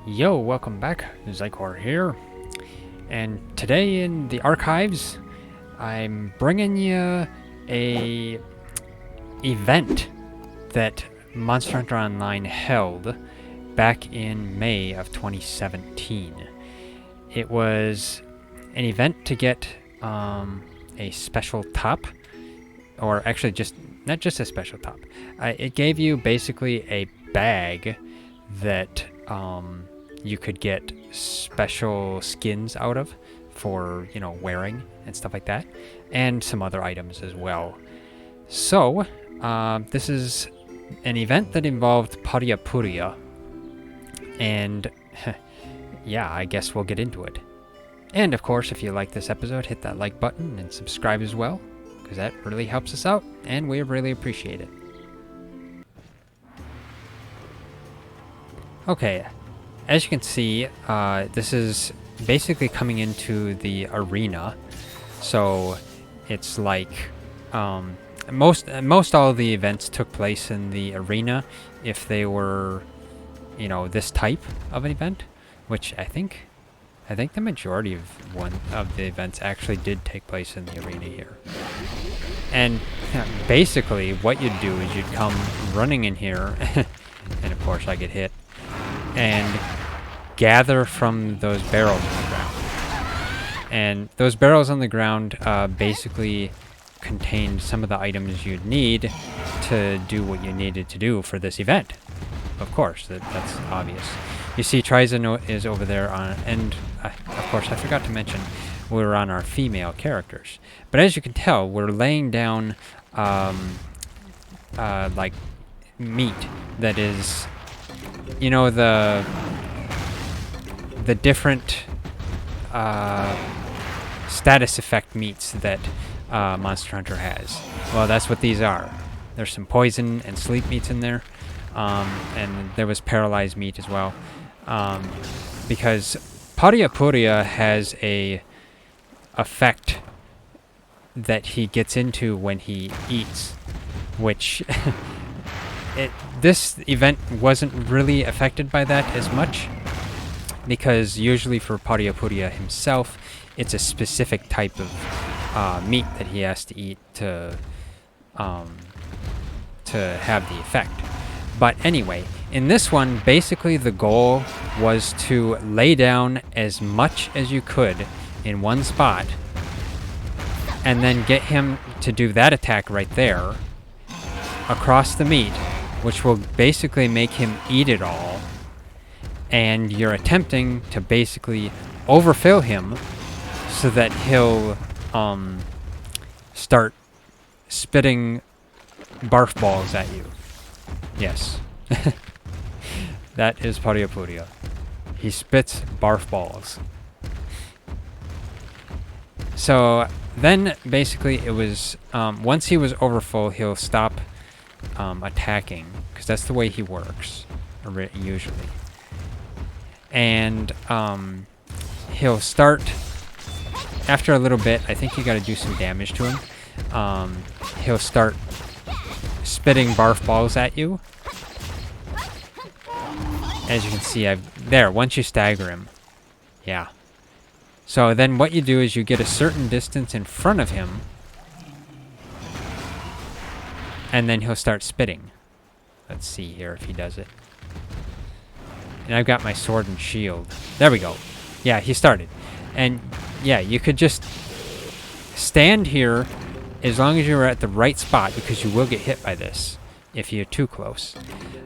Yo, welcome back. Zycor here. And today in the archives, I'm bringing you a event that Monster Hunter Online held back in May of 2017. It was an event to get a special top, or actually not just a special top. It gave you basically a bag that you could get special skins out of for, wearing and stuff like that, and some other items as well. So, this is an event that involved Pariapuria, and yeah, I guess we'll get into it. And of course, if you like this episode, hit that like button and subscribe as well, because that really helps us out, and we really appreciate it. Okay, as you can see, this is basically coming into the arena. So it's like most all of the events took place in the arena if they were, this type of an event, which I think the majority of one of the events actually did take place in the arena here. And basically, what you'd do is you'd come running in here, and of course I get hit, and gather from those barrels on the ground. And those barrels on the ground basically contained some of the items you'd need to do what you needed to do for this event. Of course, that's obvious. You see TriZon is over there on, and of course I forgot to mention we're on our female characters. But as you can tell, we're laying down like meat that is, the different status effect meats that Monster Hunter has. Well, that's what these are. There's some poison and sleep meats in there, and there was paralyzed meat as well, because Pariapuria has a effect that he gets into when he eats, which this event wasn't really affected by that as much, because usually for Pariapuria himself, it's a specific type of meat that he has to eat to have the effect. But anyway, in this one, basically the goal was to lay down as much as you could in one spot, and then get him to do that attack right there across the meat, which will basically make him eat it all. And you're attempting to basically overfill him so that he'll start spitting barf balls at you. Yes. That is Pariapuria. He spits barf balls. So then basically it was, once he was overfull, he'll stop attacking, because that's the way he works, usually. And he'll start, after a little bit, I think you gotta do some damage to him, he'll start spitting barf balls at you. As you can see, once you stagger him. Yeah. So then what you do is you get a certain distance in front of him, and then he'll start spitting. Let's see here if he does it. And I've got my sword and shield. There we go. Yeah, he started. And yeah, you could just stand here as long as you're at the right spot, because you will get hit by this if you're too close.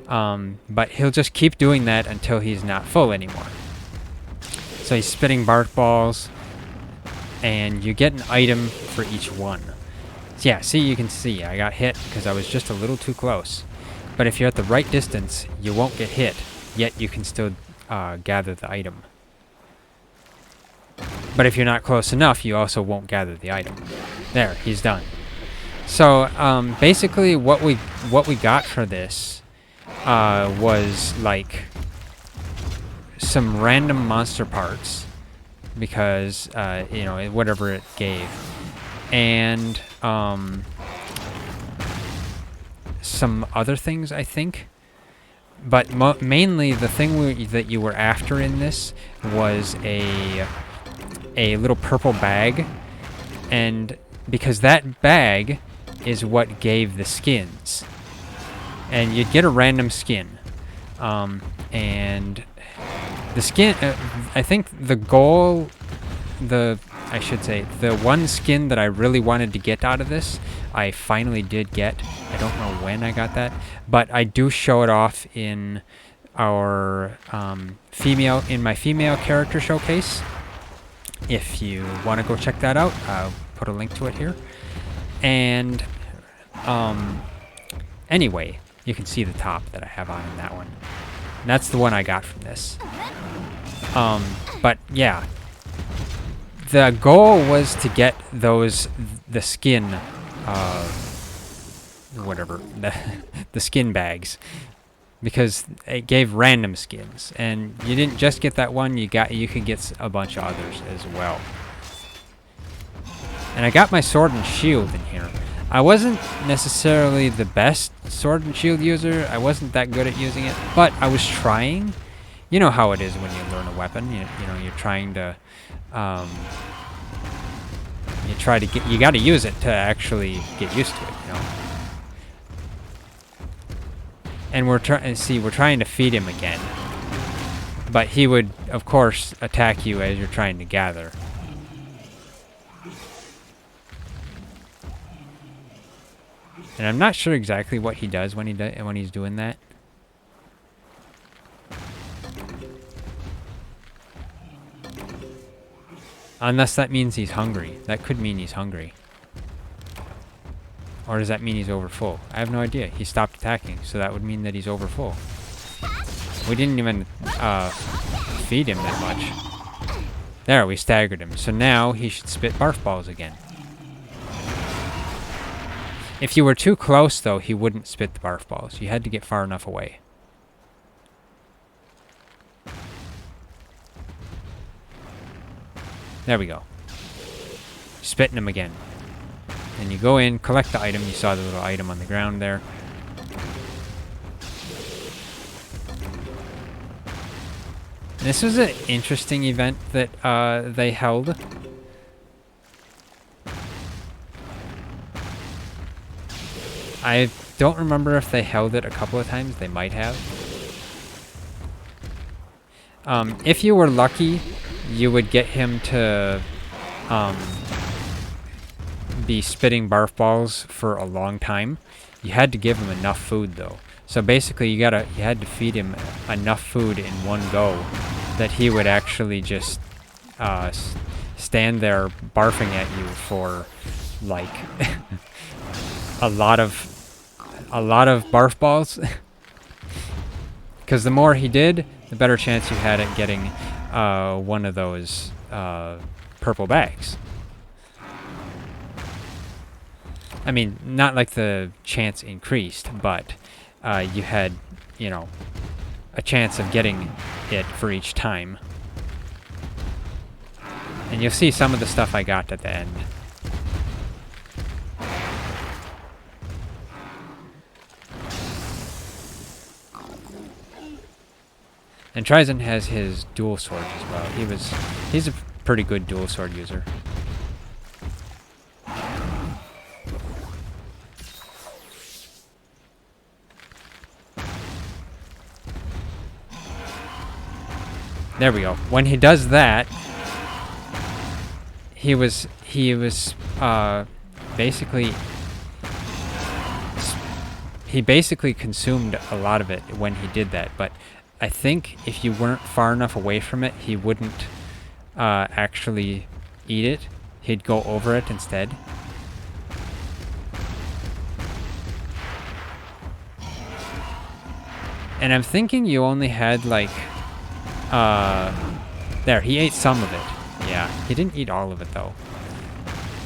But he'll just keep doing that until he's not full anymore. So he's spitting barf balls, and you get an item for each one. So yeah, see, you can see I got hit because I was just a little too close. But if you're at the right distance, you won't get hit, yet you can still gather the item. But if you're not close enough, you also won't gather the item. There, he's done. So basically what we got for this was like some random monster parts, because whatever it gave, and some other things, I think. But mainly the thing that you were after in this was a little purple bag, and because that bag is what gave the skins, and you'd get a random skin, and the skin. I think the goal, I should say, the one skin that I really wanted to get out of this, I finally did get. I don't know when I got that, but I do show it off in our my female character showcase. If you want to go check that out, I'll put a link to it here. And anyway, you can see the top that I have on in that one. And that's the one I got from this. But yeah, the goal was to get the skin, whatever, the skin bags, because it gave random skins, and you didn't just get that one. You could get a bunch of others as well. And I got my sword and shield in here. I wasn't necessarily the best sword and shield user. I wasn't that good at using it, but I was trying. You know how it is when you learn a weapon. You know, you're trying to, you got to use it to actually get used to it, you know. And we're trying to feed him again. But he would, of course, attack you as you're trying to gather. And I'm not sure exactly what he does when he's doing that. Unless that means he's hungry. That could mean he's hungry. Or does that mean he's over full? I have no idea. He stopped attacking, so that would mean that he's over full. We didn't even feed him that much. There, we staggered him. So now he should spit barf balls again. If you were too close, though, he wouldn't spit the barf balls. You had to get far enough away. There we go. Spitting him again. And you go in, collect the item. You saw the little item on the ground there. And this was an interesting event that they held. I don't remember if they held it a couple of times. They might have. If you were lucky, you would get him to be spitting barf balls for a long time. You had to give him enough food, though. So basically, you had to feed him enough food in one go that he would actually just stand there barfing at you for like a lot of barf balls. Because the more he did, the better chance you had at getting one of those purple bags. I mean, not like the chance increased, but you had, you know, a chance of getting it for each time. And you'll see some of the stuff I got at the end. And TriZon has his dual sword as well. He's a pretty good dual sword user. There we go. When he does that, he was basically consumed a lot of it when he did that. But I think if you weren't far enough away from it, he wouldn't actually eat it. He'd go over it instead. And I'm thinking you only had like there, he ate some of it. Yeah, he didn't eat all of it though.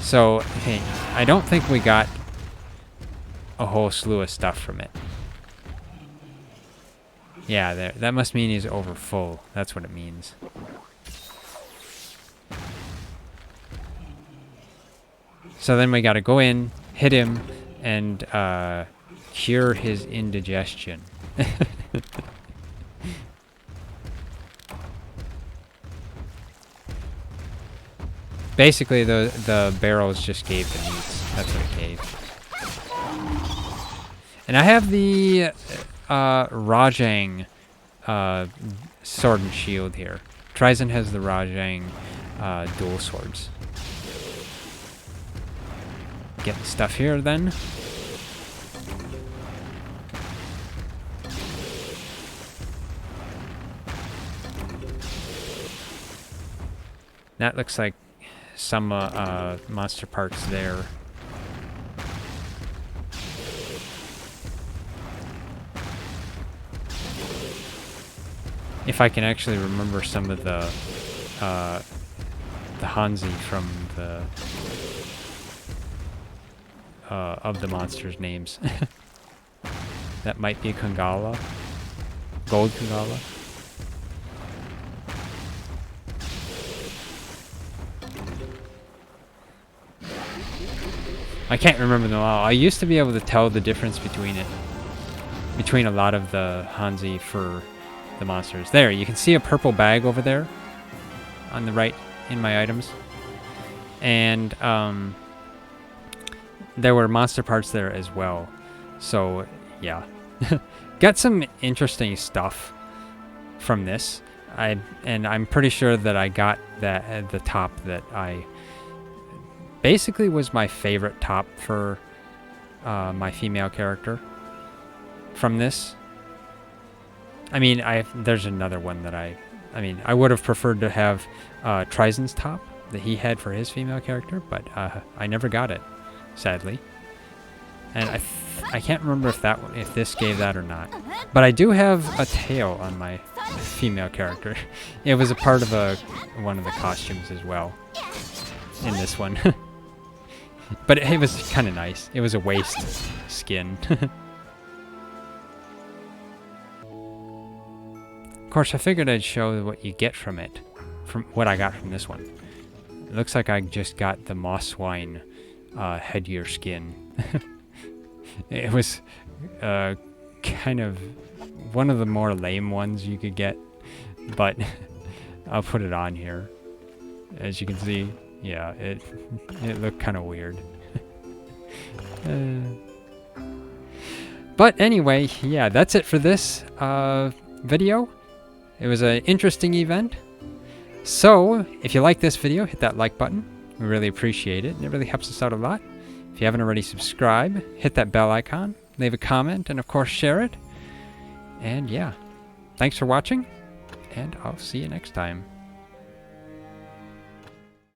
So, hey, I don't think we got a whole slew of stuff from it. Yeah, there. That must mean he's over full. That's what it means. So then we gotta go in, hit him, and cure his indigestion. Basically, the barrels just gave the meats. That's what it gave. And I have the Rajang sword and shield here. TriZon has the Rajang dual swords. Getting stuff here then. That looks like some monster parts there. If I can actually remember some of the Hanzi from the of the monsters' names. That might be Kangala, Gold Kangala. I can't remember them all. I used to be able to tell the difference between a lot of the Hanzi for the monsters. There, you can see a purple bag over there on the right in my items. And there were monster parts there as well. So, yeah. Got some interesting stuff from this. And I'm pretty sure that I got that at the top that I basically was my favorite top for my female character from this. I mean, there's another one that I would have preferred to have TriZon's top that he had for his female character, but I never got it, sadly. And I can't remember if this gave that or not. But I do have a tail on my female character. It was a part of one of the costumes as well in this one. But it was kind of nice. It was a waist skin. Of course, I figured I'd show what you get from it, from what I got from this one. It looks like I just got the moss swine headgear skin. It was kind of one of the more lame ones you could get, but I'll put it on here. As you can see, yeah, it looked kind of weird. But anyway, yeah, that's it for this video. It was an interesting event. So, if you like this video, hit that like button. We really appreciate it. It really helps us out a lot. If you haven't already subscribed, hit that bell icon, leave a comment, and of course share it. And yeah, thanks for watching, and I'll see you next time.